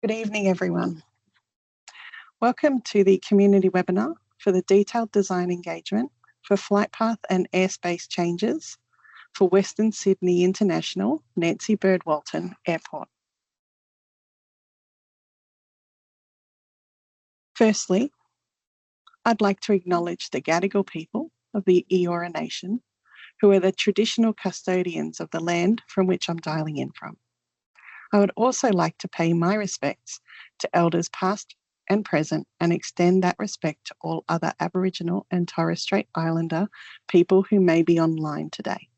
Good evening, everyone. Welcome to the community webinar for the detailed design engagement for flight path and airspace changes for Western Sydney International Nancy Bird Walton Airport. Firstly, I'd like to acknowledge the Gadigal people of the Eora Nation, who are the traditional custodians of the land from which I'm dialing in from. I would also like to pay my respects to elders past and present and extend that respect to all other Aboriginal and Torres Strait Islander people who may be online today.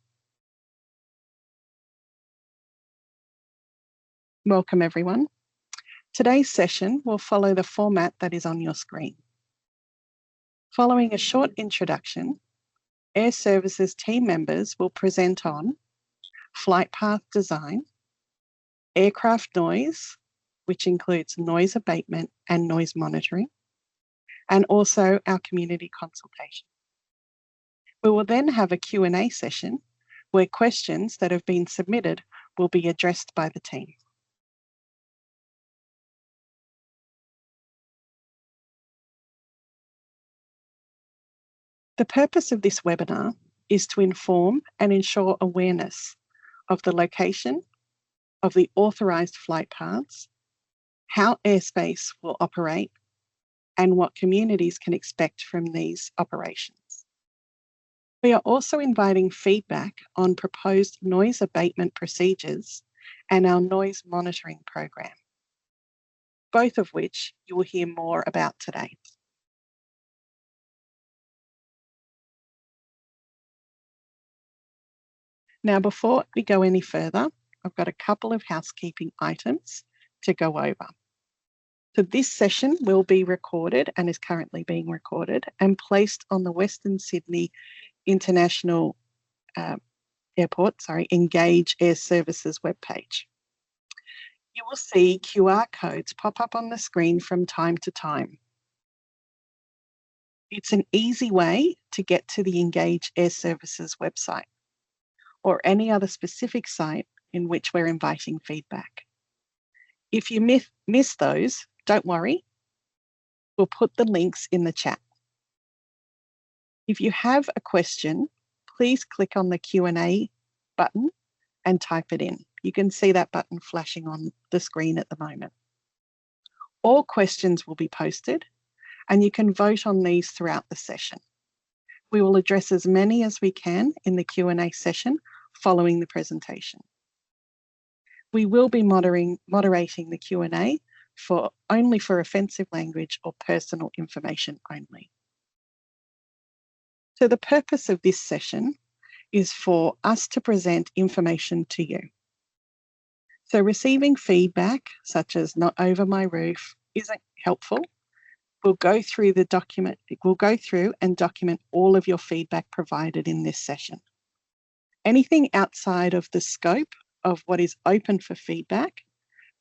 Welcome, everyone. Today's session will follow the format that is on your screen. Following a short introduction, Air Services team members will present on flight path design, aircraft noise, which includes noise abatement and noise monitoring, and also our community consultation. We will then have a Q&A session where questions that have been submitted will be addressed by the team. The purpose of this webinar is to inform and ensure awareness of the location of the authorised flight paths, how airspace will operate, and what communities can expect from these operations. We are also inviting feedback on proposed noise abatement procedures and our noise monitoring program, both of which you will hear more about today. Now, before we go any further, I've got a couple of housekeeping items to go over. So this session will be recorded and is currently being recorded and placed on the Western Sydney International Airport, Engage Air Services webpage. You will see QR codes pop up on the screen from time to time. It's an easy way to get to the Engage Air Services website or any other specific site in which we're inviting feedback. If you miss those, don't worry, we'll put the links in the chat. If you have a question, please click on the Q&A button and type it in. You can see that button flashing on the screen at the moment. All questions will be posted and you can vote on these throughout the session. We will address as many as we can in the Q&A session following the presentation. We will be moderating the Q&A only for offensive language or personal information only. So the purpose of this session is for us to present information to you. So receiving feedback, such as not over my roof, isn't helpful. We'll go through and document all of your feedback provided in this session. Anything outside of the scope of what is open for feedback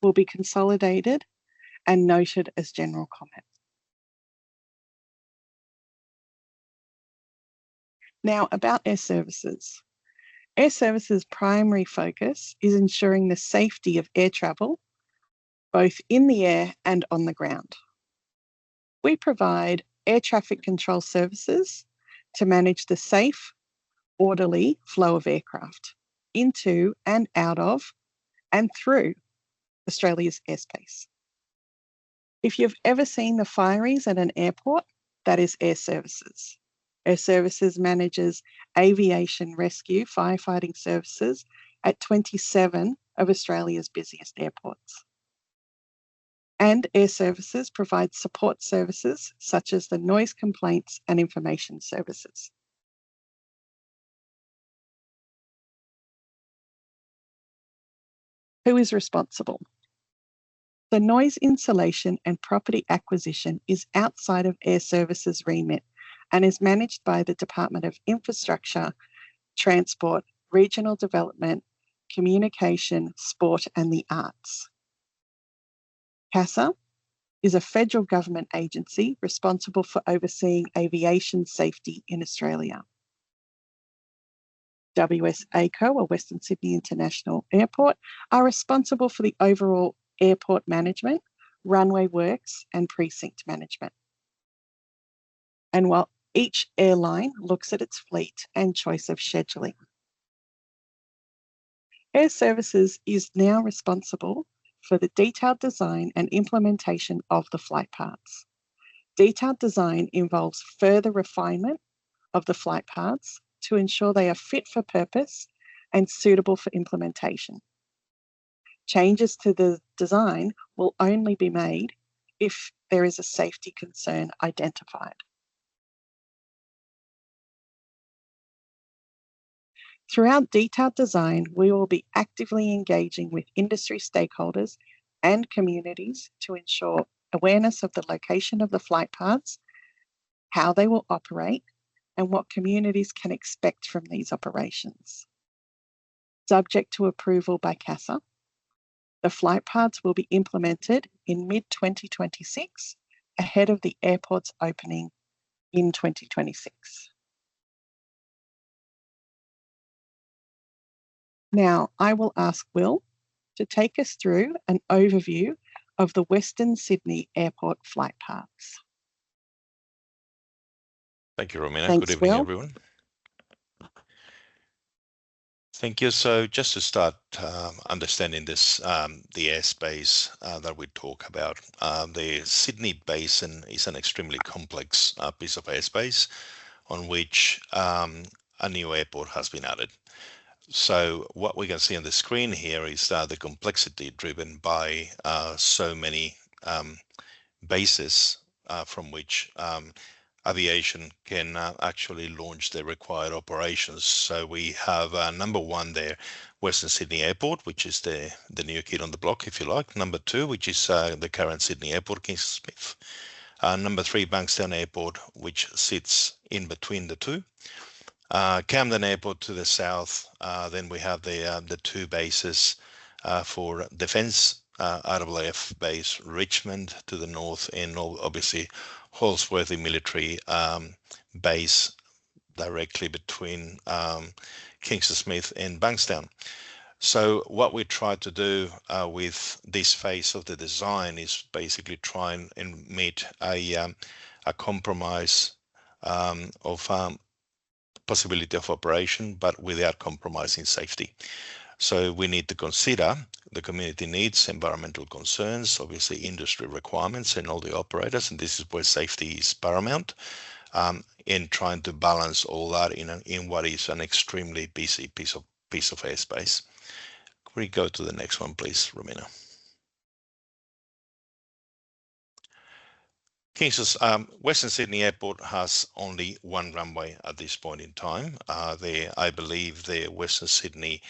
will be consolidated and noted as general comment. Now, about Air Services. Air Services' primary focus is ensuring the safety of air travel, both in the air and on the ground. We provide air traffic control services to manage the safe, orderly flow of aircraft into and out of and through Australia's airspace. If you've ever seen the fireys at an airport, that is Air Services. Air Services manages aviation rescue firefighting services at 27 of Australia's busiest airports. And Air Services provides support services such as the noise complaints and information services. Who is responsible? The noise insulation and property acquisition is outside of Air Services' remit and is managed by the Department of Infrastructure, Transport, Regional Development, Communication, Sport and the Arts. CASA is a federal government agency responsible for overseeing aviation safety in Australia. WSI, or Western Sydney International Airport, are responsible for the overall airport management runway works, and precinct management. And while each airline looks at its fleet and choice of scheduling. Air Services is now responsible for the detailed design and implementation of the flight paths. Detailed design involves further refinement of the flight paths to ensure they are fit for purpose and suitable for implementation. Changes to the design will only be made if there is a safety concern identified. Throughout detailed design, we will be actively engaging with industry stakeholders and communities to ensure awareness of the location of the flight paths, how they will operate, and what communities can expect from these operations. Subject to approval by CASA, the flight paths will be implemented in mid-2026 ahead of the airport's opening in 2026. Now, I will ask Will to take us through an overview of the Western Sydney Airport flight paths. Thank you, Romina. Thanks, Good evening, Will. everyone. Thank you. So just to start understanding this, the airspace that we talk about, the Sydney Basin is an extremely complex piece of airspace on which a new airport has been added. So what we can see on the screen here is the complexity driven by so many bases from which aviation can actually launch the required operations. So we have number one there, Western Sydney Airport, which is the new kid on the block, if you like. Number two, which is the current Sydney Airport, Kingston Smith. Number three, Bankstown Airport, which sits in between the two. Camden Airport to the south. Then we have the two bases for defence, RAAF base Richmond to the north, and obviously Holsworthy military base directly between Kingston Smith and Bankstown. So what we try to do with this phase of the design is basically try and meet a compromise of possibility of operation, but without compromising safety. So we need to consider the community needs, environmental concerns, obviously industry requirements and all the operators, and this is where safety is paramount, in trying to balance all that in what is an extremely busy piece of airspace. Can we go to the next one, please, Romina? Western Sydney Airport has only one runway at this point in time. I believe the Western Sydney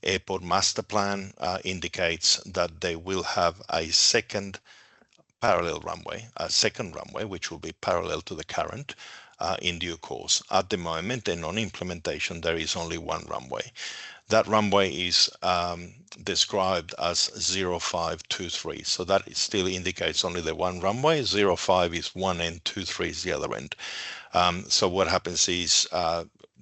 Airport Master Plan indicates that they will have a second runway, which will be parallel to the current in due course. At the moment, and on implementation, there is only one runway. That runway is described as 0523. So that still indicates only the one runway. 05 is one end, 23 is the other end. So what happens is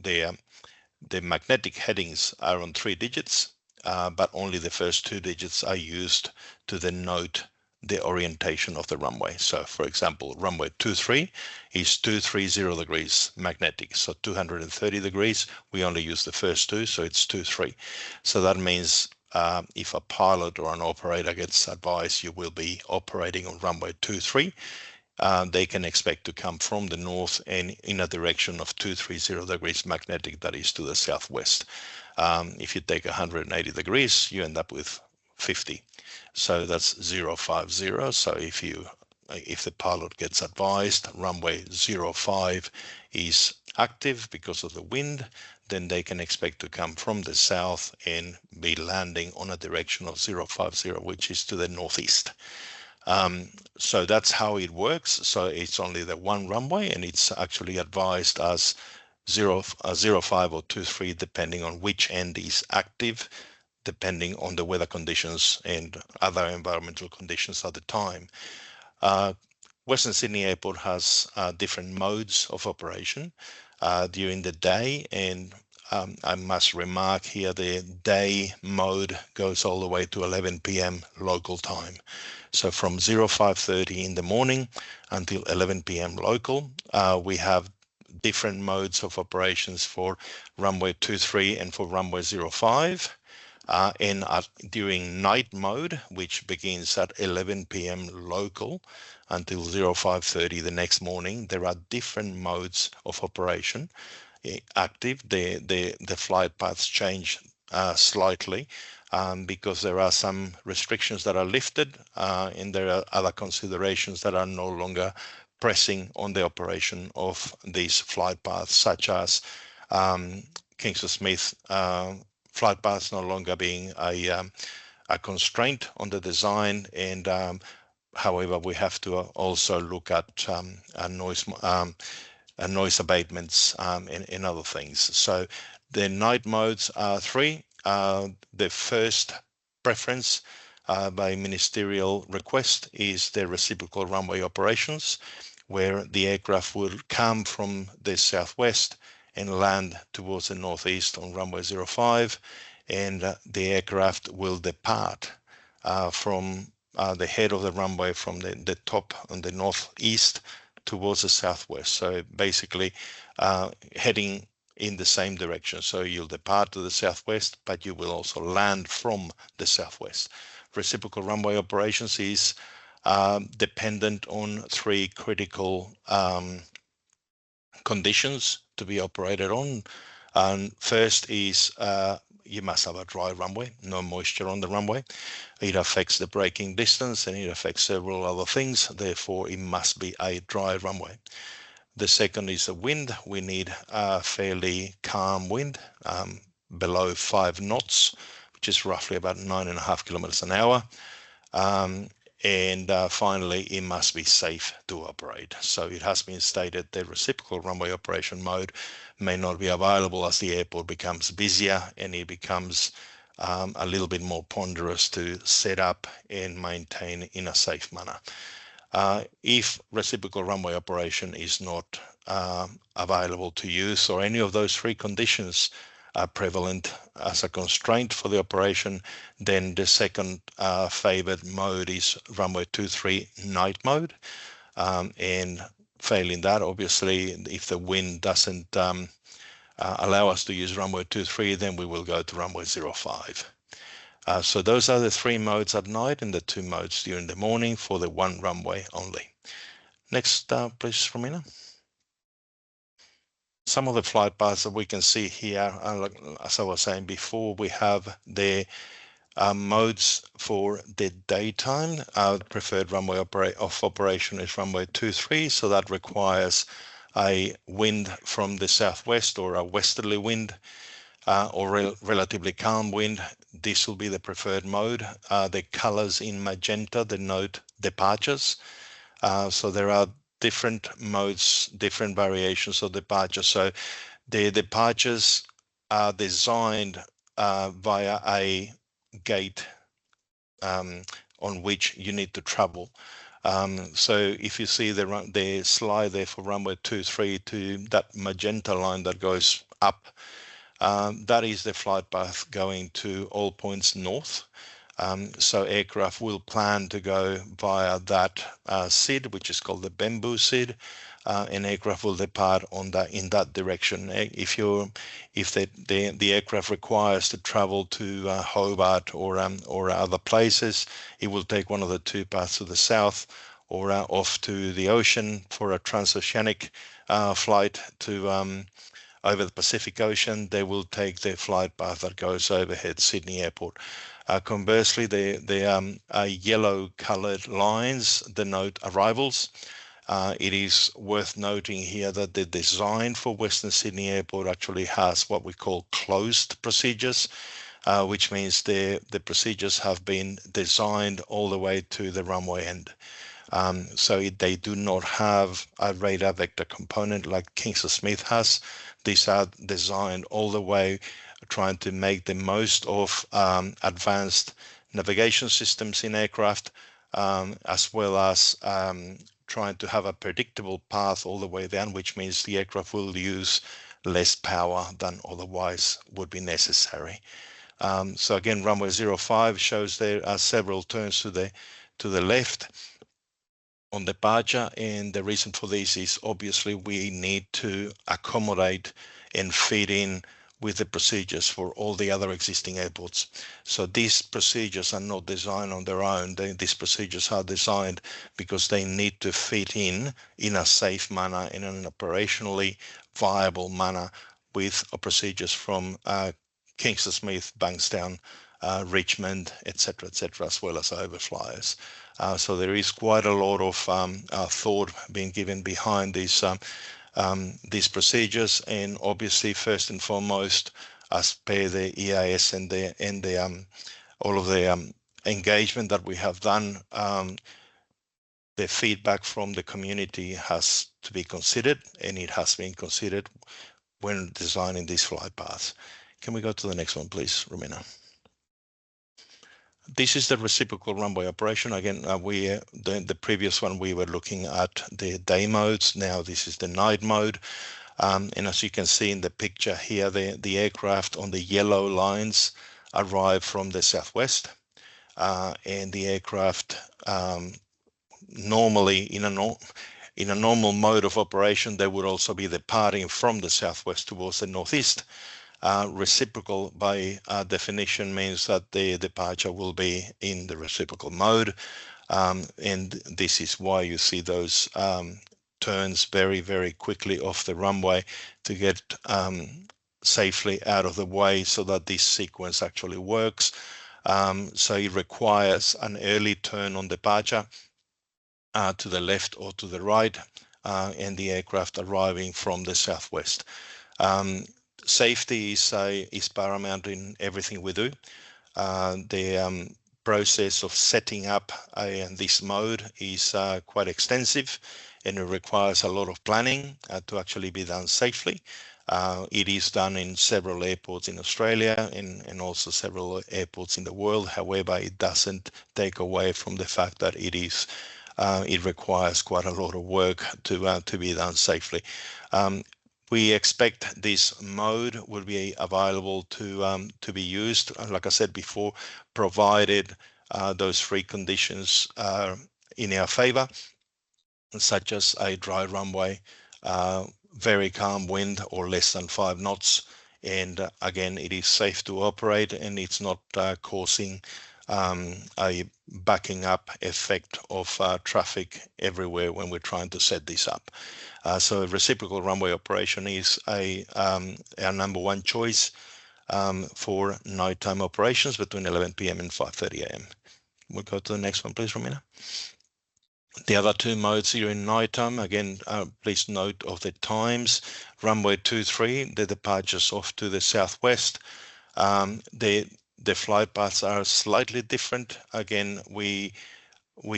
the magnetic headings are on 3 digits, but only the first 2 digits are used to denote the orientation of the runway. So for example, runway 23 is 230 degrees magnetic. So 230 degrees, we only use the first two, so it's 23. So that means if a pilot or an operator gets advised you will be operating on runway 23, they can expect to come from the north and in a direction of 230 degrees magnetic, that is to the southwest. If you take 180 degrees, you end up with 50. So that's 050. So if the pilot gets advised runway 05 is active because of the wind, then they can expect to come from the south and be landing on a direction of 050, which is to the northeast. So that's how it works. So it's only the one runway, and it's actually advised as 05 or 23, depending on which end is active, depending on the weather conditions and other environmental conditions at the time. Western Sydney Airport has different modes of operation during the day and I must remark here the day mode goes all the way to 11 p.m. local time. So from 05:30 in the morning until 11 p.m. local, we have different modes of operations for runway 23 and for runway 05. And during night mode, which begins at 11 p.m. local until 05:30 the next morning, there are different modes of operation active. The flight paths change slightly because there are some restrictions that are lifted and there are other considerations that are no longer pressing on the operation of these flight paths, such as Kingston Smith flight paths no longer being a constraint on the design, and however we have to also look at noise abatements and other things. So the night modes are three. The first preference by ministerial request is the reciprocal runway operations, where the aircraft will come from the southwest and land towards the northeast on runway 05, and the aircraft will depart from the head of the runway from the top on the northeast towards the southwest. So basically heading in the same direction. So you'll depart to the southwest, but you will also land from the southwest. Reciprocal runway operations is dependent on three critical conditions to be operated on. And first is you must have a dry runway, no moisture on the runway. It affects the braking distance and it affects several other things. Therefore, it must be a dry runway. The second is the wind. We need a fairly calm wind, below 5 knots, which is roughly about 9.5 kilometers an hour. And finally, it must be safe to operate. So it has been stated that reciprocal runway operation mode may not be available as the airport becomes busier and it becomes a little bit more ponderous to set up and maintain in a safe manner. If reciprocal runway operation is not available to use, or any of those three conditions are prevalent as a constraint for the operation, then the second favored mode is runway 23 night mode. And failing that, obviously, if the wind doesn't allow us to use runway 23, then we will go to runway 05. So those are the three modes at night and the two modes during the morning for the one runway only. Next, please, Romina. Some of the flight paths that we can see here, as I was saying before, we have the modes for the daytime. Our preferred runway of operation is runway 23, so that requires a wind from the southwest or a westerly wind or relatively calm wind. This will be the preferred mode. The colors in magenta denote departures. So there are different modes, different variations of departure. So the departures are designed via a gate on which you need to travel. So if you see the slide there for runway 23 to that magenta line that goes up, that is the flight path going to all points north. So aircraft will plan to go via that SID, which is called the bamboo SID, and aircraft will depart in that direction. If the aircraft requires to travel to Hobart or other places, it will take one of the two paths to the south or off to the ocean for a transoceanic flight to over the Pacific Ocean. They will take their flight path that goes overhead Sydney Airport. Conversely, the yellow colored lines denote arrivals. It is worth noting here that the design for Western Sydney Airport actually has what we call closed procedures, which means the procedures have been designed all the way to the runway end. So they do not have a radar vector component like Kingston Smith has. These are designed all the way trying to make the most of advanced navigation systems in aircraft, as well as trying to have a predictable path all the way down, which means the aircraft will use less power than otherwise would be necessary. So again, runway 05 shows there are several turns to the left on departure, and the reason for this is obviously we need to accommodate and fit in with the procedures for all the other existing airports. So these procedures are not designed on their own. These procedures are designed because they need to fit in a safe manner, in an operationally viable manner with procedures from Kingston Smith, Bankstown, Richmond, etc., as well as overflyers. So there is quite a lot of thought being given behind these procedures, and obviously first and foremost, as per the EIS and all of the engagement that we have done, the feedback from the community has to be considered, and it has been considered when designing these flight paths. Can we go to the next one, please, Romina? This is the reciprocal runway operation. Again, the previous one we were looking at the day modes. Now this is the night mode. And as you can see in the picture here, the aircraft on the yellow lines arrive from the southwest, and the aircraft normally in a normal mode of operation, they would also be departing from the southwest towards the northeast. Reciprocal by definition means that the departure will be in the reciprocal mode, and this is why you see those turns very, very quickly off the runway to get safely out of the way so that this sequence actually works. So it requires an early turn on departure to the left or to the right, and the aircraft arriving from the southwest. Safety is paramount in everything we do. The process of setting up this mode is quite extensive, and it requires a lot of planning to actually be done safely. It is done in several airports in Australia and also several airports in the world. However, it doesn't take away from the fact that it requires quite a lot of work to be done safely. We expect this mode will be available to be used, like I said before, provided those three conditions are in our favor, such as a dry runway, very calm wind or less than 5 knots, and again, it is safe to operate and it's not causing a backing up effect of traffic everywhere when we're trying to set this up. So reciprocal runway operation is our number one choice for nighttime operations between 11 p.m. and 5:30 a.m. We'll go to the next one, please, Romina. The other two modes here in nighttime, again, please note of the times. Runway 23, the departures off to the southwest. The flight paths are slightly different. Again, we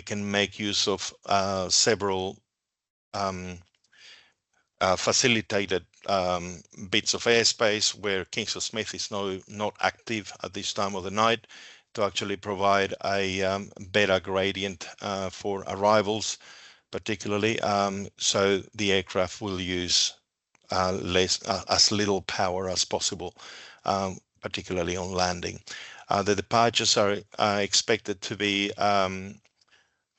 can make use of several facilitated bits of airspace where Kingston Smith is not active at this time of the night to actually provide a better gradient for arrivals, particularly. So the aircraft will use as little power as possible, particularly on landing. The departures are expected to be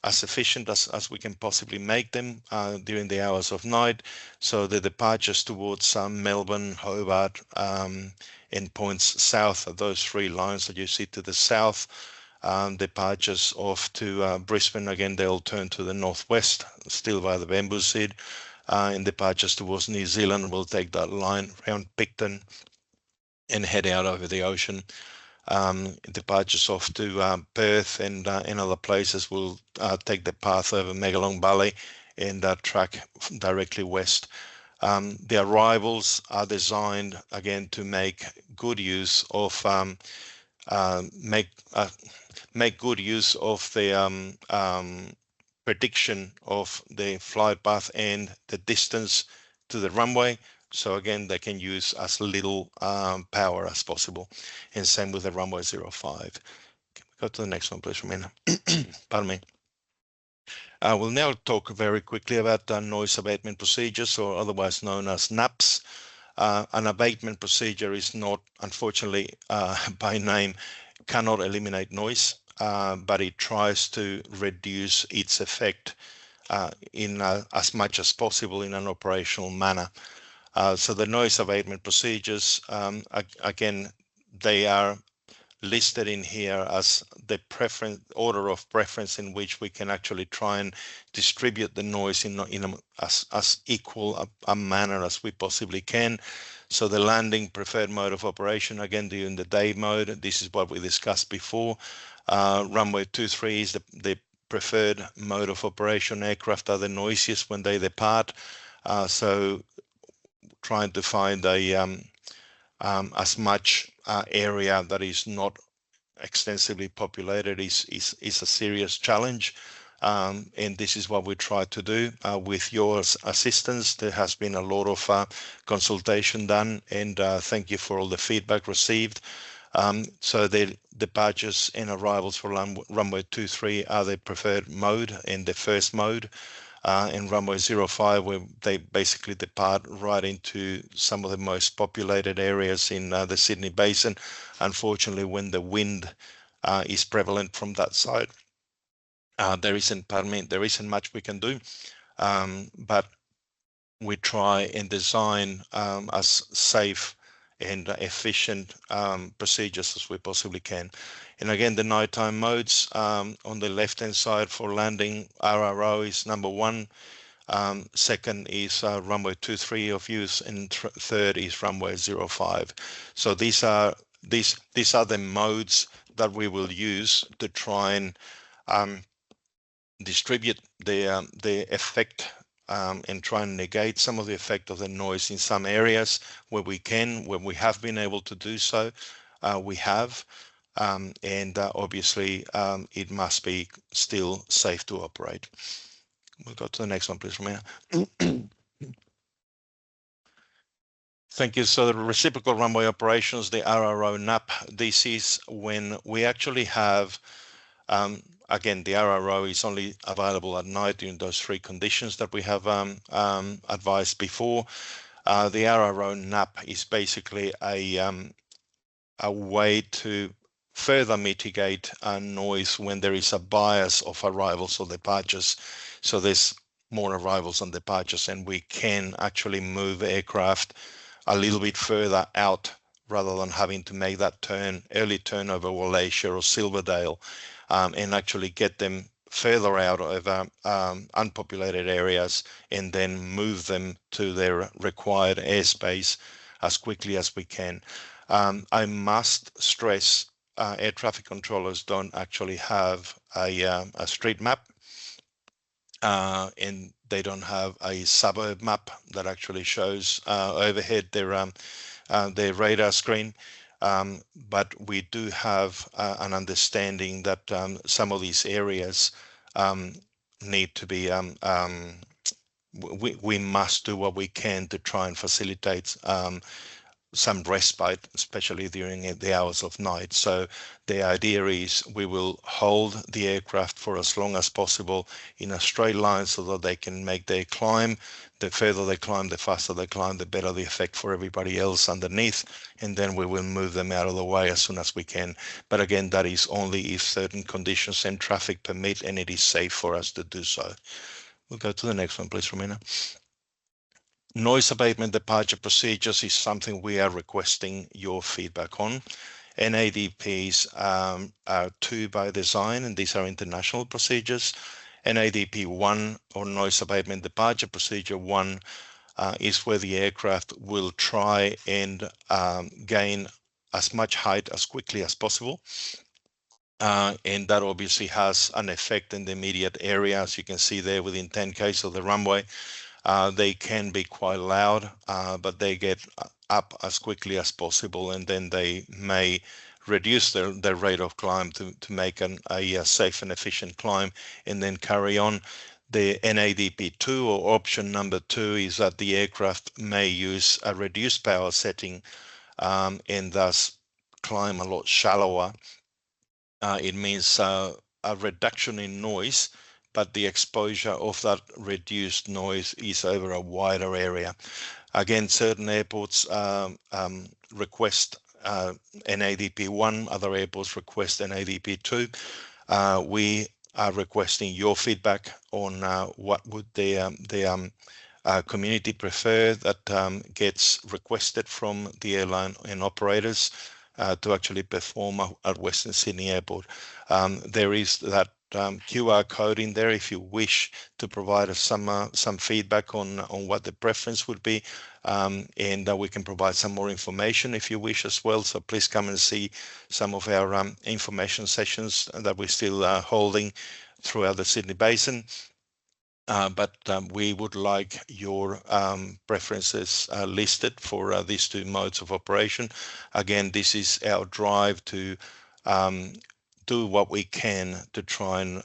as efficient as we can possibly make them during the hours of night. So the departures towards Melbourne, Hobart, and points south of those three lines that you see to the south. Departures off to Brisbane, again, they'll turn to the northwest, still via the Bamboo Seed. And departures towards New Zealand will take that line around Picton and head out over the ocean. Departures off to Perth and other places will take the path over Megalong Valley and track directly west. The arrivals are designed again to make good use of make good use of the prediction of the flight path and the distance to the runway. So again, they can use as little power as possible. And same with the runway 05. Can we go to the next one, please, Romina? Pardon me. We'll now talk very quickly about noise abatement procedures, or otherwise known as NAPs. An abatement procedure is not, unfortunately, by name, cannot eliminate noise, but it tries to reduce its effect in as much as possible in an operational manner. So the noise abatement procedures, again, they are listed in here as the preference order of preference in which we can actually try and distribute the noise in as equal a manner as we possibly can. So the landing preferred mode of operation, again, during the day mode, this is what we discussed before. Runway 23 is the preferred mode of operation. Aircraft are the noisiest when they depart. So trying to find a as much area that is not extensively populated is a serious challenge. And this is what we try to do with your assistance. There has been a lot of consultation done, and thank you for all the feedback received. So the departures and arrivals for runway 23 are the preferred mode and the first mode. In runway 05, where they basically depart right into some of the most populated areas in the Sydney Basin. Unfortunately, when the wind is prevalent from that side, there isn't much we can do, but we try and design as safe and efficient procedures as we possibly can. And again, the nighttime modes on the left-hand side for landing RRO is number 1. Second is runway 23 of use, and third is runway 05. So these are the modes that we will use to try and distribute the effect and try and negate some of the effect of the noise in some areas where we can, when we have been able to do so, we have. And obviously, it must be still safe to operate. We'll go to the next one, please, Romina. Thank you. So the reciprocal runway operations, the RRO NAP, this is when we actually have, again, the RRO is only available at night during those 3 conditions that we have advised before. The RRO NAP is basically a way to further mitigate noise when there is a bias of arrivals or departures. So there's more arrivals and departures, and we can actually move aircraft a little bit further out rather than having to make that early turn over Wallachia or Silverdale, and actually get them further out over unpopulated areas and then move them to their required airspace as quickly as we can. I must stress air traffic controllers don't actually have a street map, and they don't have a suburb map that actually shows overhead their radar screen. But we do have an understanding that some of these areas need to be we must do what we can to try and facilitate some respite, especially during the hours of night. So the idea is we will hold the aircraft for as long as possible in a straight line so that they can make their climb. The further they climb, the faster they climb, the better the effect for everybody else underneath. And then we will move them out of the way as soon as we can. But again, that is only if certain conditions and traffic permit and it is safe for us to do so. We'll go to the next one, please, Romina. Noise abatement departure procedures is something we are requesting your feedback on. NADPs are 2 by design, and these are international procedures. NADP 1, or noise abatement departure procedure 1, is where the aircraft will try and gain as much height as quickly as possible. And that obviously has an effect in the immediate area, as you can see there within 10 km of the runway. They can be quite loud, but they get up as quickly as possible, and then they may reduce their rate of climb to make a safe and efficient climb, and then carry on. The NADP2, or option number 2, is that the aircraft may use a reduced power setting and thus climb a lot shallower. It means a reduction in noise, but the exposure of that reduced noise is over a wider area. Again, certain airports request NADP1, other airports request NADP2. We are requesting your feedback on what would the community prefer that gets requested from the airline and operators to actually perform at Western Sydney Airport. There is that QR code in there if you wish to provide us some feedback on what the preference would be, and we can provide some more information if you wish as well. So please come and see some of our information sessions that we're still holding throughout the Sydney Basin. But we would like your preferences listed for these two modes of operation. Again, this is our drive to do what we can to try and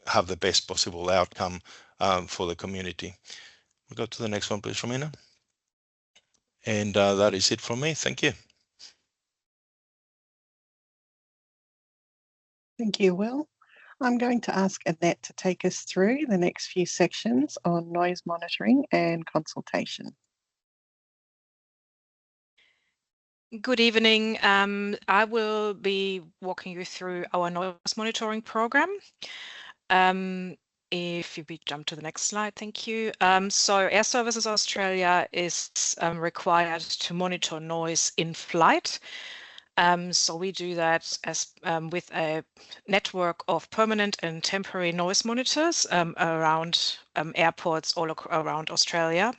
have the best possible outcome for the community. We'll go to the next one, please, Romina. And that is it from me. Thank you. Thank you, Will. I'm going to ask Annette to take us through the next few sections on noise monitoring and consultation. Good evening. I will be walking you through our noise monitoring program. If you jump to the next slide, thank you. So Air Services Australia is required to monitor noise in flight. So we do that as with a network of permanent and temporary noise monitors around airports all around Australia.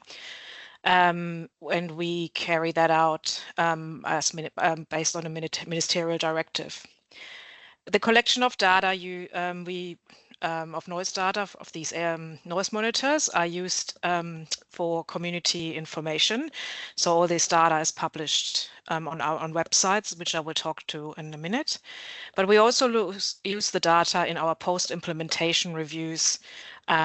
And we carry that out as based on a ministerial directive. The collection of data of noise data of these noise monitors are used for community information. So all this data is published on websites, which I will talk to in a minute. But we also use the data in our post-implementation reviews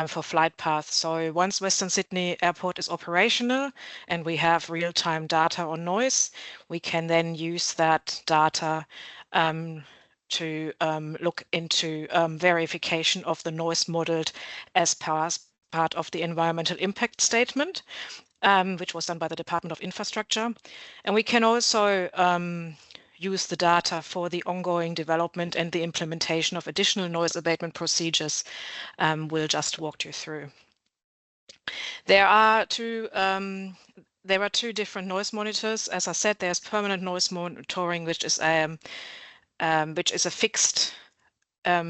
for flight paths. So once Western Sydney Airport is operational and we have real-time data on noise, we can then use that data to look into verification of the noise modeled as part of the environmental impact statement, which was done by the Department of Infrastructure. And we can also use the data for the ongoing development and the implementation of additional noise abatement procedures. We'll just walk you through. There are two different noise monitors. As I said, there's permanent noise monitoring, which is a fixed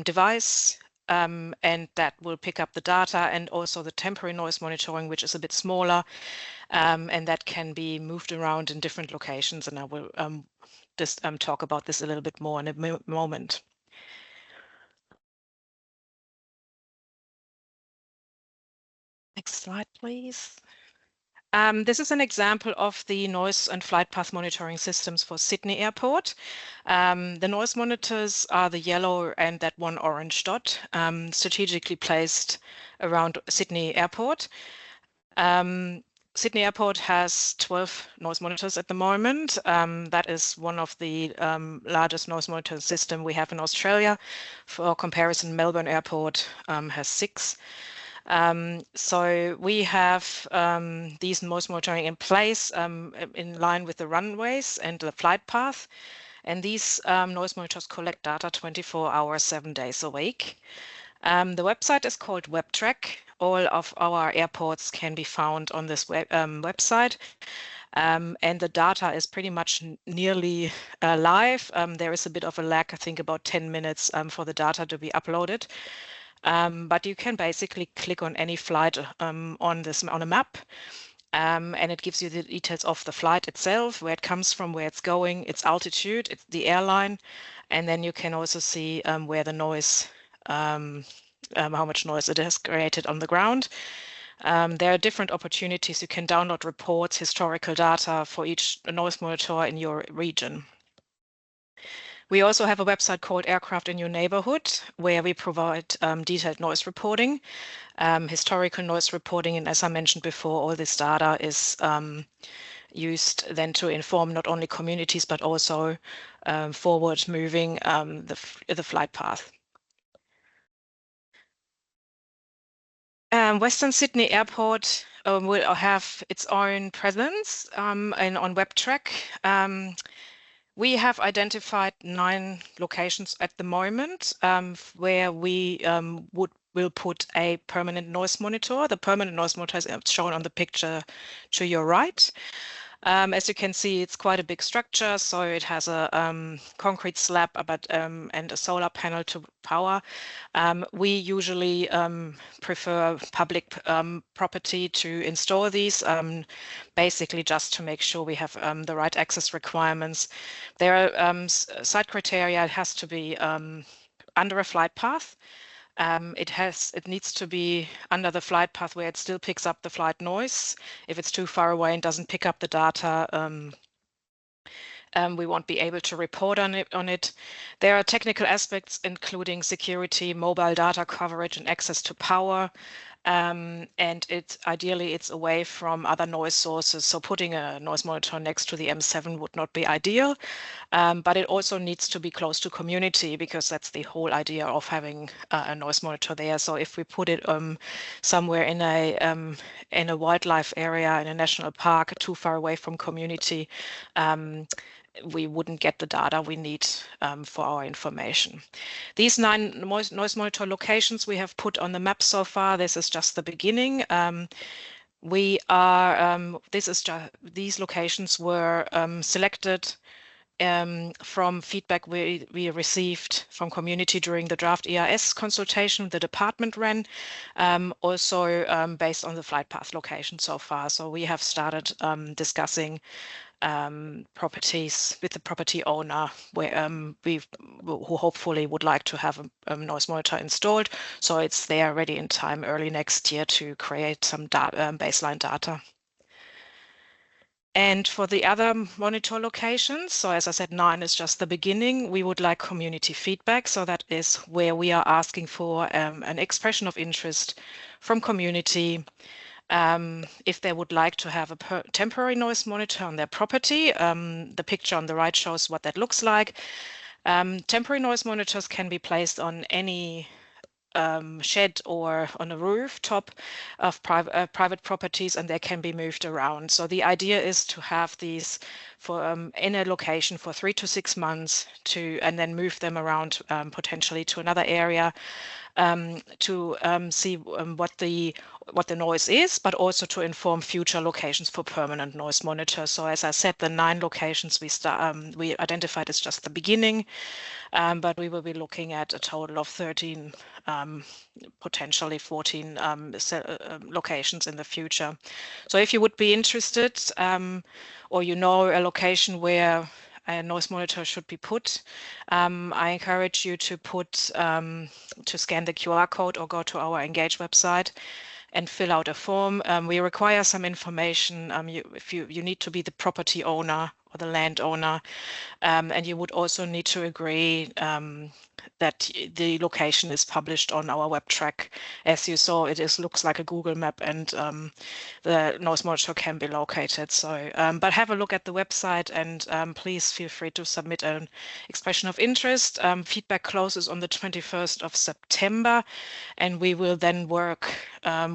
device, and that will pick up the data, and also the temporary noise monitoring, which is a bit smaller, and that can be moved around in different locations. And I will just talk about this a little bit more in a moment. Next slide, please. This is an example of the noise and flight path monitoring systems for Sydney Airport. The noise monitors are the yellow and that one orange dot, strategically placed around Sydney Airport. Sydney Airport has 12 noise monitors at the moment. That is one of the largest noise monitor system we have in Australia. For comparison, Melbourne Airport has 6. So we have these noise monitoring in place in line with the runways and the flight path. And these noise monitors collect data 24 hours, 7 days a week. The website is called WebTrack. All of our airports can be found on this website. And the data is pretty much nearly live. There is a bit of a lag, I think about 10 minutes for the data to be uploaded. But you can basically click on any flight on a map, and it gives you the details of the flight itself, where it comes from, where it's going, its altitude, it's the airline, and then you can also see where the noise, how much noise it has created on the ground. There are different opportunities. You can download reports, historical data for each noise monitor in your region. We also have a website called Aircraft in Your Neighborhood, where we provide detailed noise reporting, historical noise reporting, and as I mentioned before, all this data is used then to inform not only communities, but also forward moving the flight path. Western Sydney Airport will have its own presence and on WebTrack. We have identified 9 locations at the moment where we will put a permanent noise monitor. The permanent noise monitor is shown on the picture to your right. As you can see, it's quite a big structure, so it has a concrete slab and a solar panel to power. We usually prefer public property to install these, basically just to make sure we have the right access requirements. There are site criteria. It has to be under a flight path. It needs to be under the flight path where it still picks up the flight noise. If it's too far away and doesn't pick up the data, we won't be able to report on it. There are technical aspects including security, mobile data coverage, and access to power. And ideally it's away from other noise sources. So putting a noise monitor next to the M7 would not be ideal, but it also needs to be close to community because that's the whole idea of having a noise monitor there. So if we put it somewhere in a wildlife area, in a national park, too far away from community, we wouldn't get the data we need for our information. These 9 noise monitor locations we have put on the map so far. This is just the beginning. These locations were selected from feedback we received from community during the draft EIS consultation the department ran, also based on the flight path location so far. So we have started discussing properties with the property owner where who hopefully would like to have a noise monitor installed, so it's there ready in time early next year to create some baseline data. And for the other monitor locations, so as I said, 9 is just the beginning. We would like community feedback. So that is where we are asking for an expression of interest from community if they would like to have a temporary noise monitor on their property. The picture on the right shows what that looks like. Temporary noise monitors can be placed on any shed or on a rooftop of private properties, and they can be moved around. So the idea is to have these for in a location for 3 to 6 months and then move them around potentially to another area to see what the noise is, but also to inform future locations for permanent noise monitors. So as I said, the 9 locations we identified is just the beginning, but we will be looking at a total of 13, potentially 14 locations in the future. So if you would be interested or you know a location where a noise monitor should be put, I encourage you to scan the QR code or go to our Engage website and fill out a form. We require some information. You need to be the property owner or the landowner, and you would also need to agree that the location is published on our web track. As you saw, it looks like a Google map, and the noise monitor can be located. So, but have a look at the website, and please feel free to submit an expression of interest. Feedback closes on the 21st of September, and we will then work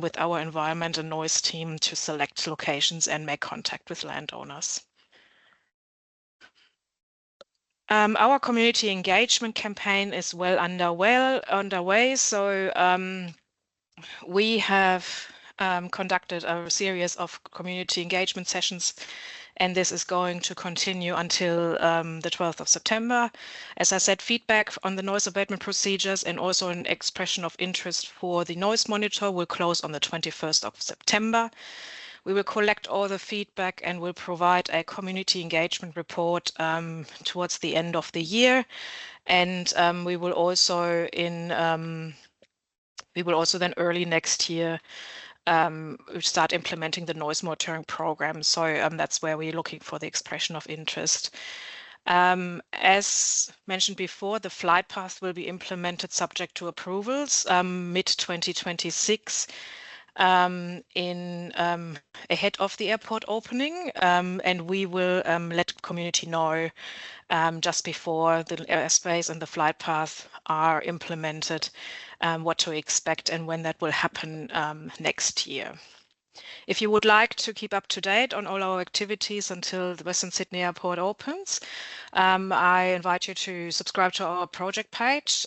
with our environment and noise team to select locations and make contact with landowners. Our community engagement campaign is well underway. So we have conducted a series of community engagement sessions, and this is going to continue until the 12th of September. As I said, feedback on the noise abatement procedures and also an expression of interest for the noise monitor will close on the 21st of September. We will collect all the feedback and will provide a community engagement report towards the end of the year. And we will also then early next year start implementing the noise monitoring program. So that's where we're looking for the expression of interest. As mentioned before, the flight path will be implemented subject to approvals mid-2026. Ahead of the airport opening, and we will let community know just before the airspace and the flight path are implemented what to expect and when that will happen next year. If you would like to keep up to date on all our activities until the Western Sydney Airport opens, I invite you to subscribe to our project page.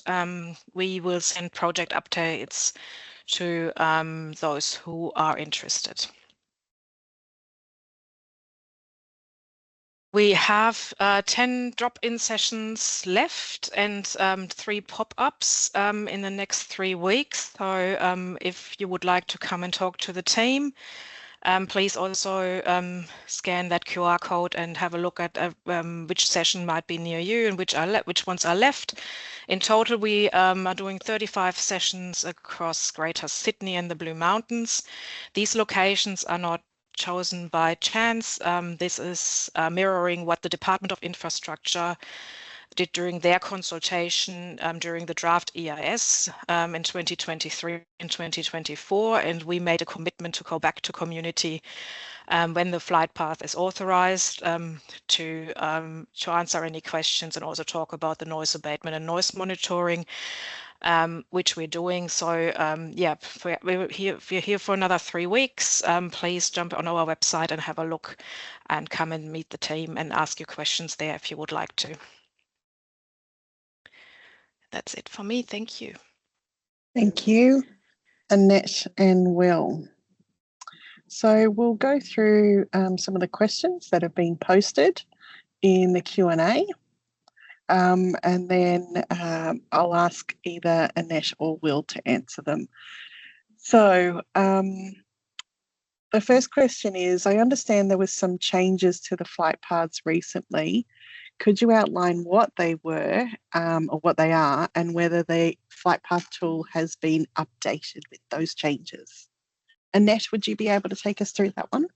We will send project updates to those who are interested. We have 10 drop-in sessions left and 3 pop-ups in the next 3 weeks. So if you would like to come and talk to the team, please also scan that QR code and have a look at which session might be near you and which ones are left. In total, we are doing 35 sessions across Greater Sydney and the Blue Mountains. These locations are not chosen by chance. This is mirroring what the Department of Infrastructure did during their consultation during the draft EIS in 2023 and 2024, and we made a commitment to go back to community when the flight path is authorized to answer any questions and also talk about the noise abatement and noise monitoring, which we're doing. So yeah, if you're here for another 3 weeks, please jump on our website and have a look and come and meet the team and ask your questions there if you would like to. That's it for me. Thank you. Thank you, Annette and Will. So we'll go through some of the questions that have been posted in the Q&A. And then I'll ask either Annette or Will to answer them. So the first question is, I understand there was some changes to the flight paths recently. Could you outline what they were or what they are and whether the flight path tool has been updated with those changes? Annette, would you be able to take us through that one?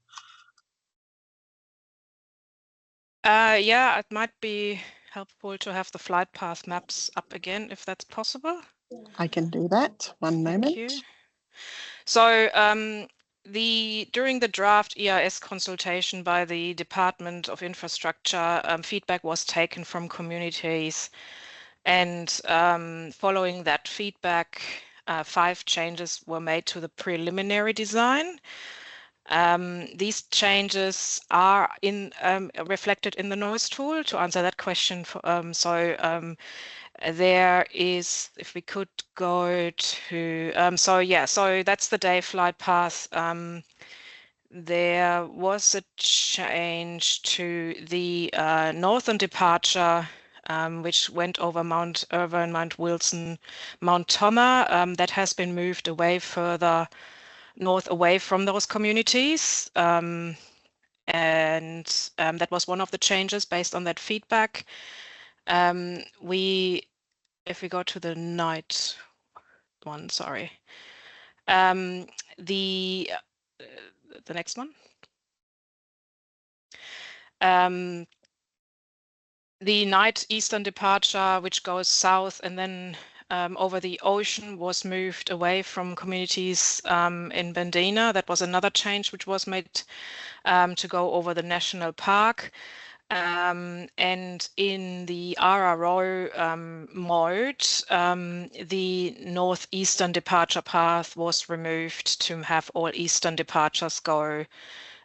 Yeah, it might be helpful to have the flight path maps up again, if that's possible. I can do that. One moment. Thank you. So during the draft EIS consultation by the Department of Infrastructure, feedback was taken from communities, and following that feedback, 5 changes were made to the preliminary design. These changes are reflected in the noise tool. To answer that question, there is, if we could go to, so that's the day flight path. There was a change to the northern departure, which went over Mount Irvine, Mount Wilson, Mount Tomah. That has been moved away further north, away from those communities. And that was one of the changes based on that feedback. If we go to the night one, sorry, the next one. The night eastern departure, which goes south and then over the ocean, was moved away from communities in Bandina. That was another change which was made to go over the national park. And in the RRO mode, the northeastern departure path was removed to have all eastern departures go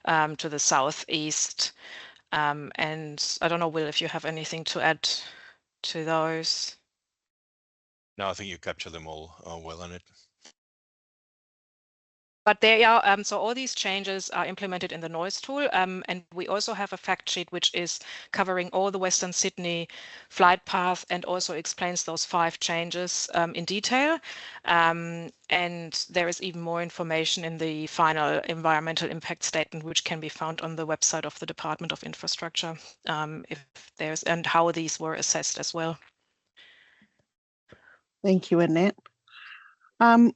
to the southeast. And I don't know, Will, if you have anything to add to those. No, I think you captured them all well on it. But they are, so all these changes are implemented in the noise tool. And we also have a fact sheet which is covering all the Western Sydney flight path and also explains those 5 changes in detail. And there is even more information in the final environmental impact statement, which can be found on the website of the Department of Infrastructure, and how these were assessed as well. Thank you, Annette.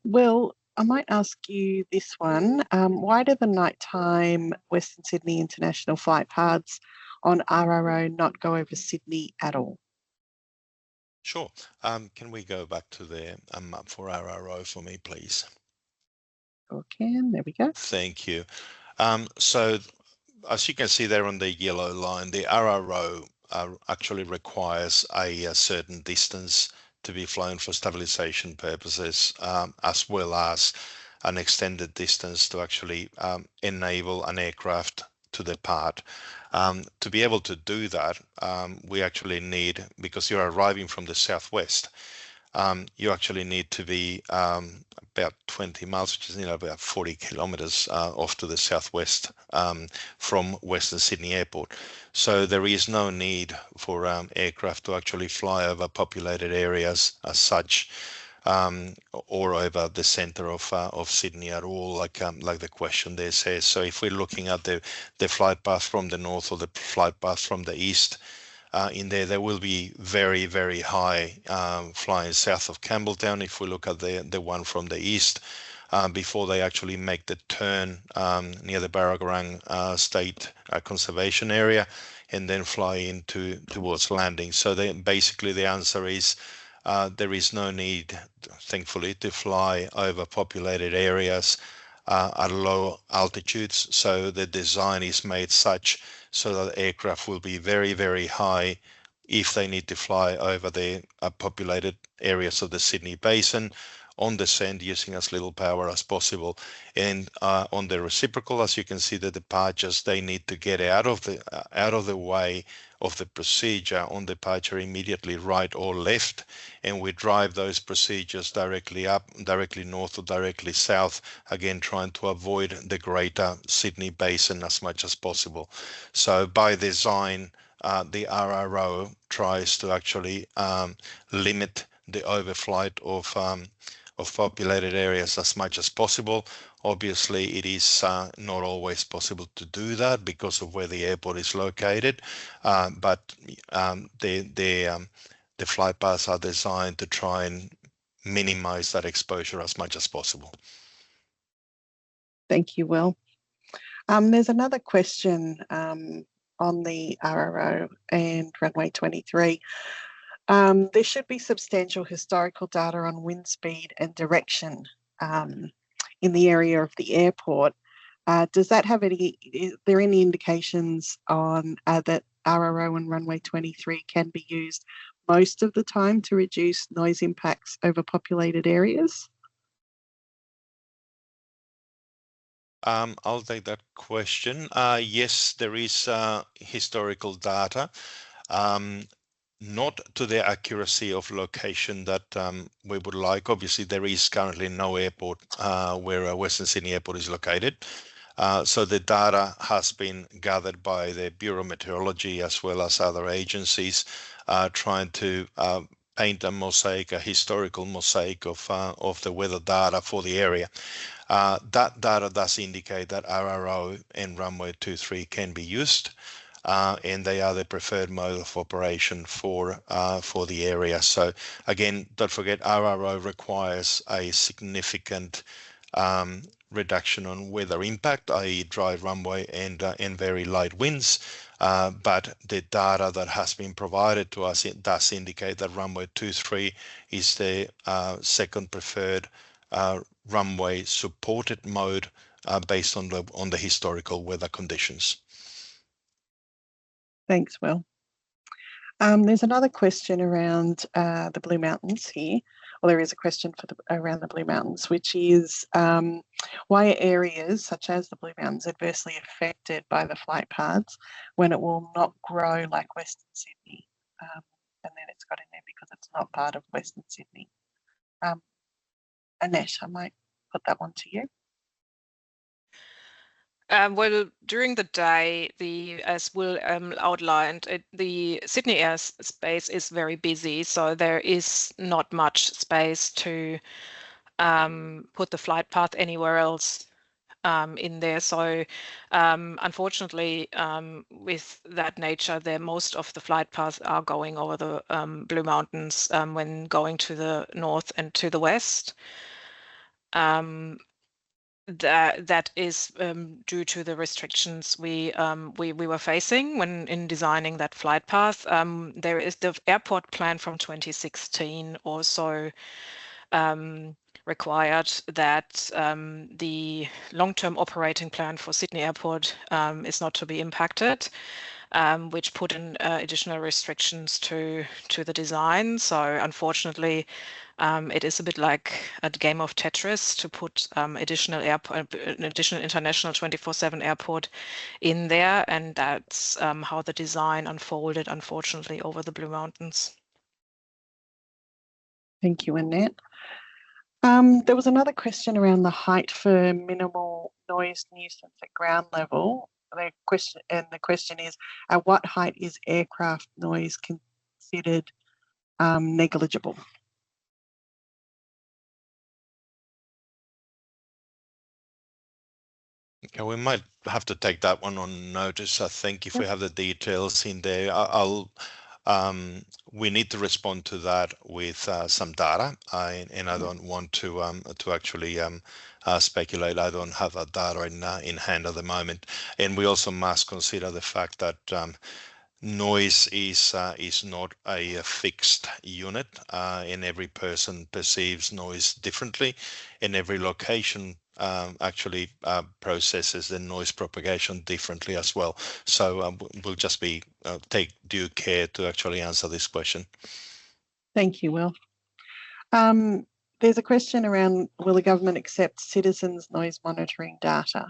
Will, I might ask you this one. Why do the nighttime Western Sydney international flight paths on RRO not go over Sydney at all? Sure. Can we go back to the map for RRO for me, please? Okay, there we go. Thank you. So as you can see there on the yellow line, the RRO actually requires a certain distance to be flown for stabilization purposes, as well as an extended distance to actually enable an aircraft to depart. To be able to do that, we actually need, because you're arriving from the southwest, you actually need to be about 20 miles, which is about 40 kilometers off to the southwest from Western Sydney Airport. So there is no need for aircraft to actually fly over populated areas as such, or over the center of Sydney at all, like the question there says. So if we're looking at the flight path from the north or the flight path from the east, in there will be very, very high flying south of Campbelltown. If we look at the one from the east, before they actually make the turn near the Barragarang State Conservation Area, and then fly into towards landing. So basically the answer is there is no need, thankfully, to fly over populated areas at low altitudes. So the design is made such so that aircraft will be very, very high if they need to fly over the populated areas of the Sydney Basin on descent using as little power as possible. And on the reciprocal, as you can see, the departures, they need to get out of the way of the procedure on departure immediately right or left, and we drive those procedures directly up, directly north or directly south, again trying to avoid the greater Sydney Basin as much as possible. So by design, the RRO tries to actually limit the overflight of populated areas as much as possible. Obviously, it is not always possible to do that because of where the airport is located, but the flight paths are designed to try and minimize that exposure as much as possible. Thank you, Will. There's another question on the RRO and runway 23. There should be substantial historical data on wind speed and direction in the area of the airport. Does that have any, is there any indications on that RRO and runway 23 can be used most of the time to reduce noise impacts over populated areas? I'll take that question. Yes, there is historical data. Not to the accuracy of location that we would like. Obviously, there is currently no airport where Western Sydney Airport is located. So the data has been gathered by the Bureau of Meteorology as well as other agencies, trying to paint a mosaic, a historical mosaic of the weather data for the area. That data does indicate that RRO and runway 23 can be used, and they are the preferred mode of operation for the area. So again, don't forget, RRO requires a significant reduction on weather impact, i.e. dry runway and very light winds. But the data that has been provided to us, it does indicate that runway 23 is the second preferred runway supported mode based on the historical weather conditions. Thanks, Will. There's another question around the Blue Mountains here. Well, there is a question for around the Blue Mountains, which is why are areas such as the Blue Mountains adversely affected by the flight paths when it will not grow like Western Sydney? And then it's got in there because it's not part of Western Sydney. Annette, I might put that one to you. Well, during the day, as Will outlined, the Sydney airspace is very busy, so there is not much space to put the flight path anywhere else in there. So unfortunately, with that nature, most of the flight paths are going over the Blue Mountains when going to the north and to the west. That is due to the restrictions we were facing when in designing that flight path. There is the airport plan from 2016 also required that the long-term operating plan for Sydney Airport is not to be impacted. which put in additional restrictions to the design. So unfortunately, it is a bit like a game of Tetris to put an additional international 24/7 airport in there, and that's how the design unfolded, unfortunately, over the Blue Mountains. Thank you, Annette. There was another question around the height for minimal noise nuisance at ground level. The question is, at what height is aircraft noise considered negligible? Okay, we might have to take that one on notice. I think if we have the details in there, we need to respond to that with some data, and I don't want to actually speculate. I don't have that data in hand at the moment, and we also must consider the fact that noise is not a fixed unit, and every person perceives noise differently, and every location actually processes the noise propagation differently as well. So we'll just be take due care to actually answer this question. Thank you, Will. There's a question around, will the government accept citizens' noise monitoring data?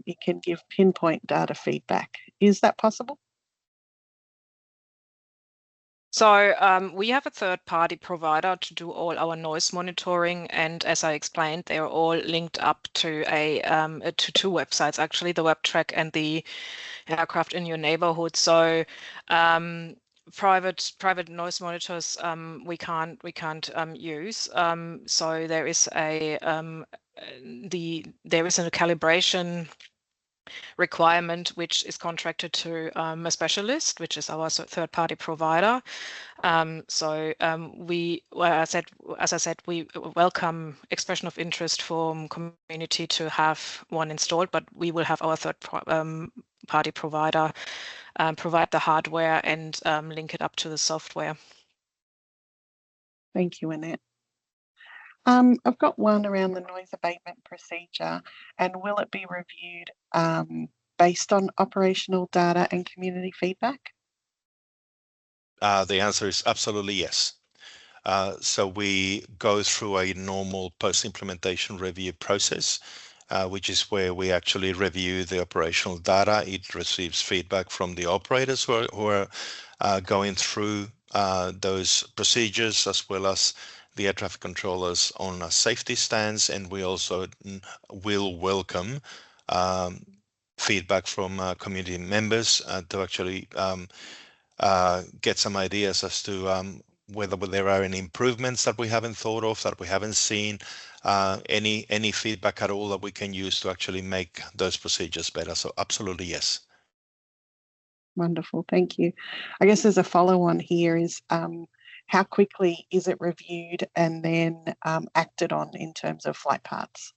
It can give pinpoint data feedback. Is that possible? So we have a third-party provider to do all our noise monitoring, and as I explained, they're all linked up to to two websites, actually, the WebTrack and the Aircraft in Your Neighborhood. So private noise monitors we can't use. So there is a calibration requirement which is contracted to a specialist, which is our third-party provider. As I said, we welcome expression of interest from community to have one installed, but we will have our third-party provider provide the hardware and link it up to the software. Thank you, Annette. I've got one around the noise abatement procedure, and will it be reviewed based on operational data and community feedback? The answer is absolutely yes. So we go through a normal post-implementation review process, which is where we actually review the operational data. It receives feedback from the operators who are going through those procedures, as well as the air traffic controllers on a safety stance, and we also will welcome feedback from community members to actually get some ideas as to whether there are any improvements that we haven't thought of, that we haven't seen, any feedback at all that we can use to actually make those procedures better. So absolutely yes. Wonderful, thank you. I guess there's a follow-on here is how quickly is it reviewed and then acted on in terms of flight paths?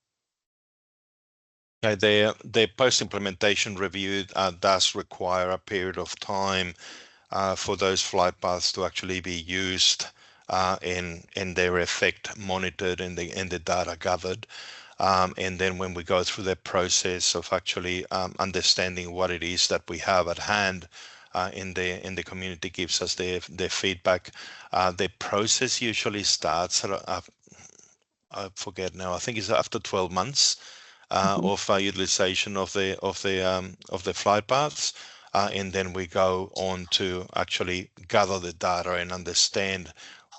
The post-implementation review does require a period of time for those flight paths to actually be used and their effect monitored and the data gathered. And then when we go through the process of actually understanding what it is that we have at hand, in the community gives us their feedback. The process usually starts at, I forget now, I think it's after 12 months of utilization of the flight paths. And then we go on to actually gather the data and understand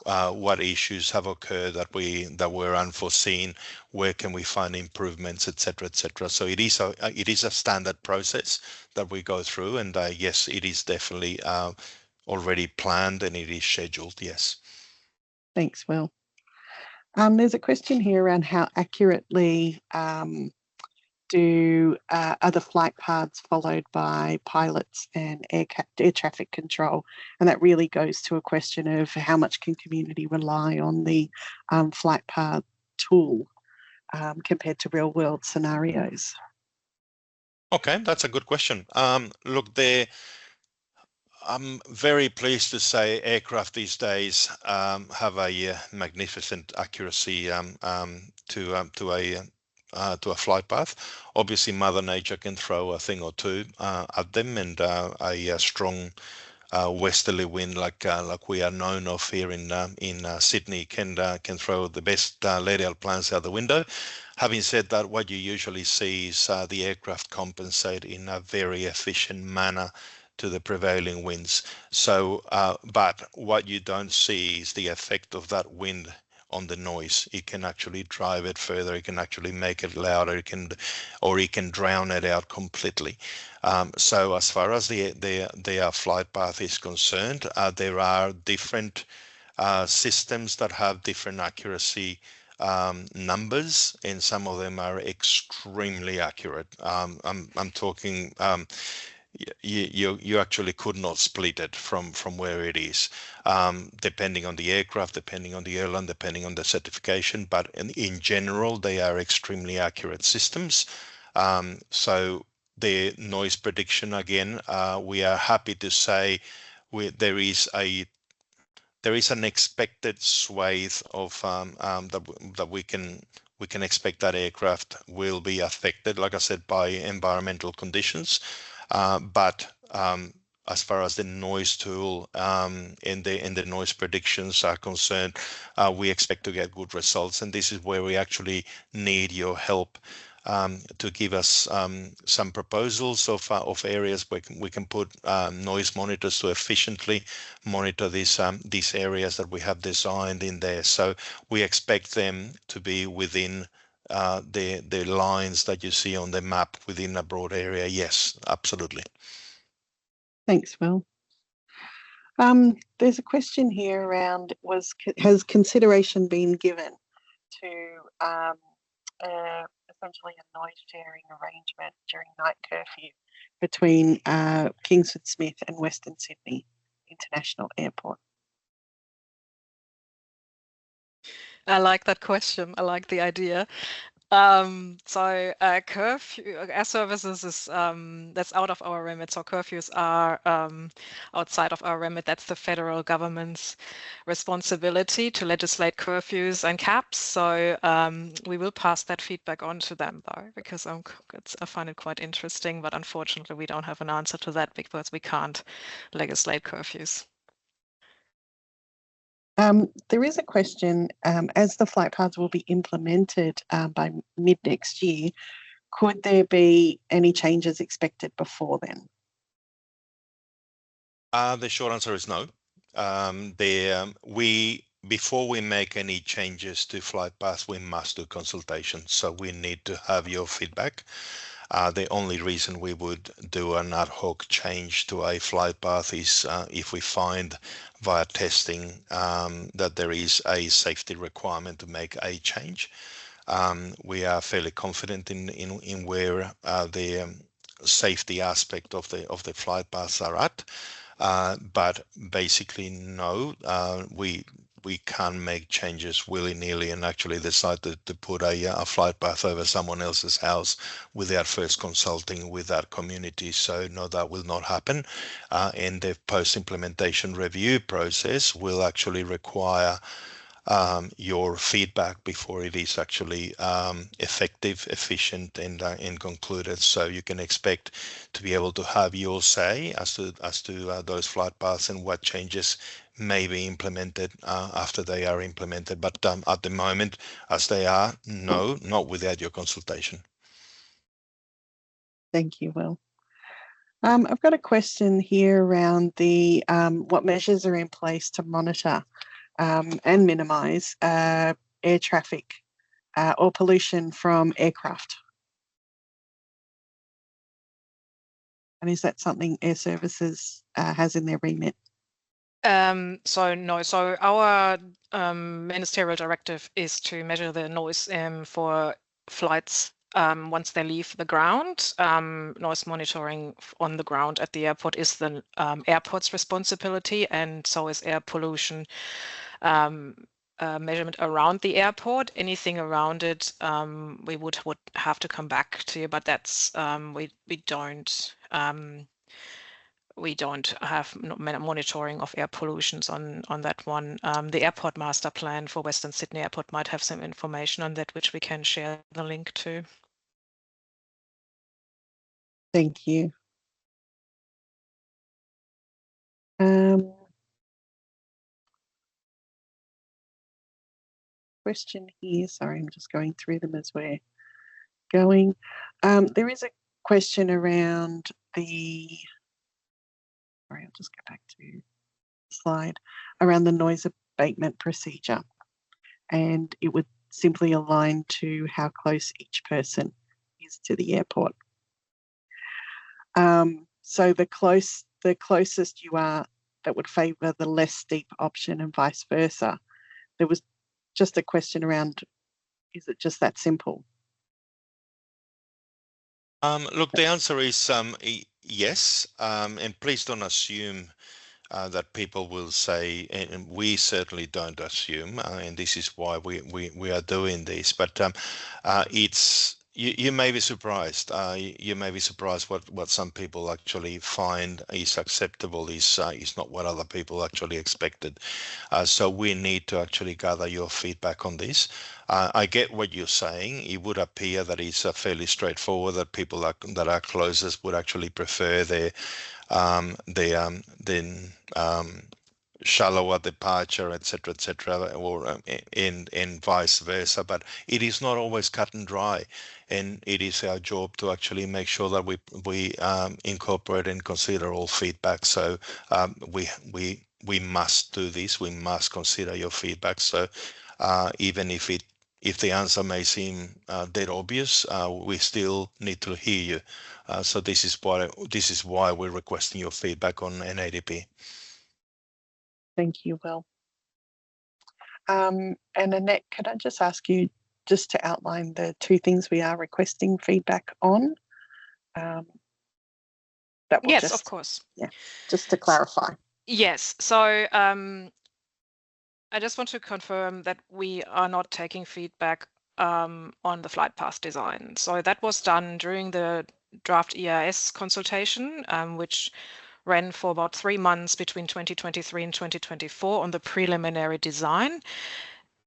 what issues have occurred that were unforeseen, where can we find improvements, etc., etc. So it is a standard process that we go through, and yes, it is definitely already planned and it is scheduled. Yes. Thanks, Will. There's a question here around how accurately are the flight paths followed by pilots and air traffic control, and that really goes to a question of how much can community rely on the flight path tool compared to real world scenarios. Okay, that's a good question. Look, I'm very pleased to say aircraft these days have a magnificent accuracy to a to a flight path. Obviously, Mother Nature can throw a thing or two at them, and a strong westerly wind like we are known of here in Sydney can throw the best laid out plans out the window. Having said that, what you usually see is the aircraft compensate in a very efficient manner to the prevailing winds. So, but what you don't see is the effect of that wind on the noise. It can actually drive it further. It can actually make it louder. It can drown it out completely. So as far as the flight path is concerned, there are different systems that have different accuracy numbers, and some of them are extremely accurate. I'm talking you actually could not split it from where it is, depending on the aircraft, depending on the airline, depending on the certification. But in general, they are extremely accurate systems. So the noise prediction, again, we are happy to say there is an expected swathe of that we can expect that aircraft will be affected, like I said, by environmental conditions. But as far as the noise tool in the noise predictions are concerned, we expect to get good results, and this is where we actually need your help to give us some proposals of areas where we can put noise monitors to efficiently monitor these areas that we have designed in there. So we expect them to be within the lines that you see on the map within a broad area. Yes, absolutely. Thanks, Will. There's a question here around has consideration been given to essentially a noise sharing arrangement during night curfew between Kingsford Smith and Western Sydney International Airport? I like that question. I like the idea. So curfew air services is that's out of our remit. So curfews are outside of our remit. That's the federal government's responsibility to legislate curfews and caps. So we will pass that feedback on to them, though, because I find it quite interesting. But unfortunately, we don't have an answer to that because we can't legislate curfews. There is a question, as the flight paths will be implemented by mid next year, could there be any changes expected before then? The short answer is no. Before we make any changes to flight paths, we must do consultation. So we need to have your feedback. The only reason we would do an ad hoc change to a flight path is if we find via testing that there is a safety requirement to make a change. We are fairly confident in where the safety aspect of the flight paths are at. But basically, no, we can't make changes willy-nilly and actually decide to put a flight path over someone else's house without first consulting with that community. So no, that will not happen. And the post-implementation review process will actually require your feedback before it is actually effective, efficient, and concluded. So you can expect to be able to have your say as to those flight paths and what changes may be implemented after they are implemented. But at the moment, as they are, no, not without your consultation. Thank you, Will. I've got a question here around the what measures are in place to monitor and minimise air traffic or pollution from aircraft. And is that something Air Services has in their remit? So no, so our ministerial directive is to measure the noise for flights once they leave the ground. Noise monitoring on the ground at the airport is the airport's responsibility, and so is air pollution measurement around the airport. Anything around it, we would have to come back to you, but that's we don't we don't have monitoring of air pollutions on that one. The airport master plan for Western Sydney Airport might have some information on that, which we can share the link to. Thank you. Question here. Sorry, I'm just going through them as we're going. There is a question around the, sorry, I'll just go back to the slide, around the noise abatement procedure. And it would simply align to how close each person is to the airport. So the closest you are, that would favour the less steep option and vice versa. There was just a question around, is it just that simple? Look, the answer is yes, and please don't assume that people will say, and we certainly don't assume, and this is why we are doing this. But it's you may be surprised. You may be surprised what some people actually find is acceptable is not what other people actually expected. So we need to actually gather your feedback on this. I get what you're saying. It would appear that it's fairly straightforward, that people that are closest would actually prefer their shallower departure, etc., or and vice versa. But it is not always cut and dry, and it is our job to actually make sure that we incorporate and consider all feedback. So we must do this. We must consider your feedback. So even if the answer may seem dead obvious, we still need to hear you. So this is why we're requesting your feedback on NADP. Thank you, Will. And Annette, could I just ask you just to outline the two things we are requesting feedback on? That will Yes, of course. Yeah, just to clarify. Yes. So I just want to confirm that we are not taking feedback on the flight path design. So that was done during the draft EIS consultation, which ran for about 3 months between 2023 and 2024 on the preliminary design.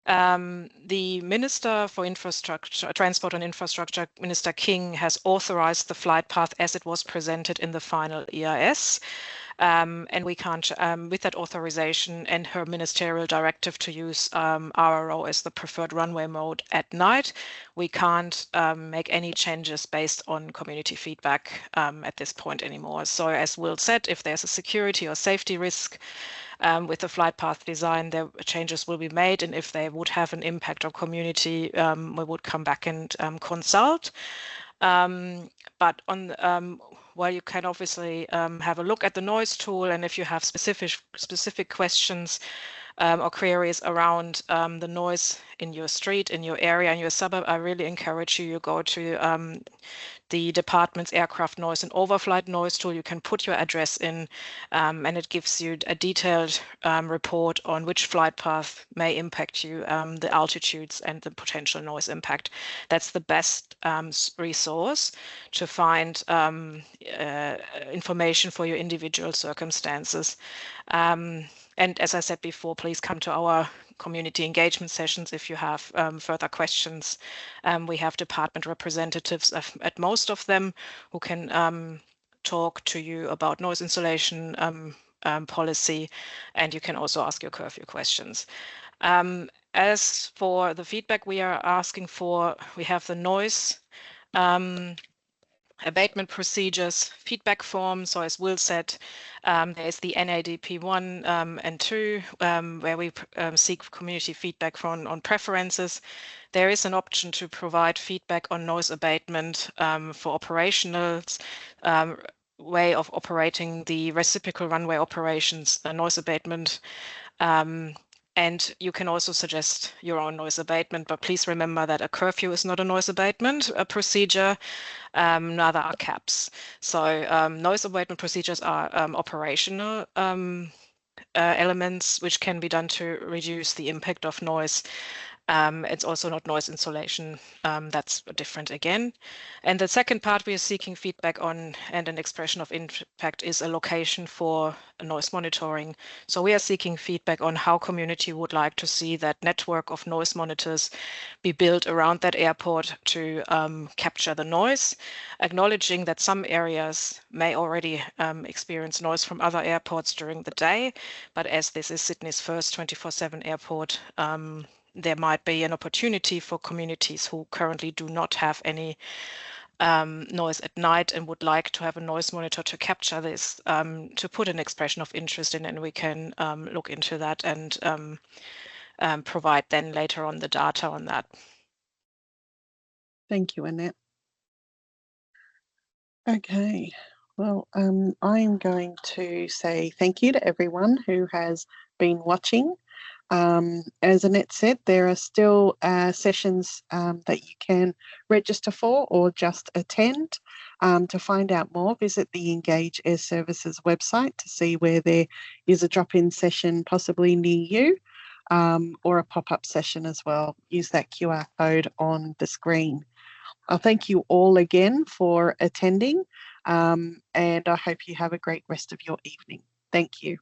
The Minister for Infrastructure, Transport and Infrastructure, Minister King, has authorized the flight path as it was presented in the final EIS. And we can't, with that authorization and her ministerial directive to use RRO as the preferred runway mode at night, we can't make any changes based on community feedback at this point anymore. So as Will said, if there's a security or safety risk with the flight path design, the changes will be made, and if they would have an impact on community, we would come back and consult. But on well, you can obviously have a look at the noise tool, and if you have specific questions or queries around the noise in your street, in your area, in your suburb, I really encourage you go to the department's aircraft noise and overflight noise tool. You can put your address in, and it gives you a detailed report on which flight path may impact you, the altitudes and the potential noise impact. That's the best resource to find information for your individual circumstances. And as I said before, please come to our community engagement sessions if you have further questions. We have department representatives at most of them who can talk to you about noise insulation policy, and you can also ask your curfew questions. As for the feedback we are asking for, we have the noise abatement procedures feedback form. So as Will said, there's the NADP 1 and 2, where we seek community feedback on preferences. There is an option to provide feedback on noise abatement for operationals, way of operating the reciprocal runway operations, noise abatement. And you can also suggest your own noise abatement, but please remember that a curfew is not a noise abatement procedure, neither are caps. So noise abatement procedures are operational elements which can be done to reduce the impact of noise. It's also not noise insulation. That's different again. And the second part we are seeking feedback on and an expression of impact is a location for noise monitoring. So we are seeking feedback on how community would like to see that network of noise monitors be built around that airport to capture the noise, acknowledging that some areas may already experience noise from other airports during the day, but as this is Sydney's first 24/7 airport, there might be an opportunity for communities who currently do not have any noise at night and would like to have a noise monitor to capture this, to put an expression of interest in, and we can look into that and provide then later on the data on that. Thank you, Annette. Okay, well, I'm going to say thank you to everyone who has been watching. As Annette said, there are still sessions that you can register for or just attend. To find out more, visit the Engage Air Services website to see where there is a drop-in session possibly near you, or a pop-up session as well. Use that QR code on the screen. I'll thank you all again for attending, and I hope you have a great rest of your evening. Thank you.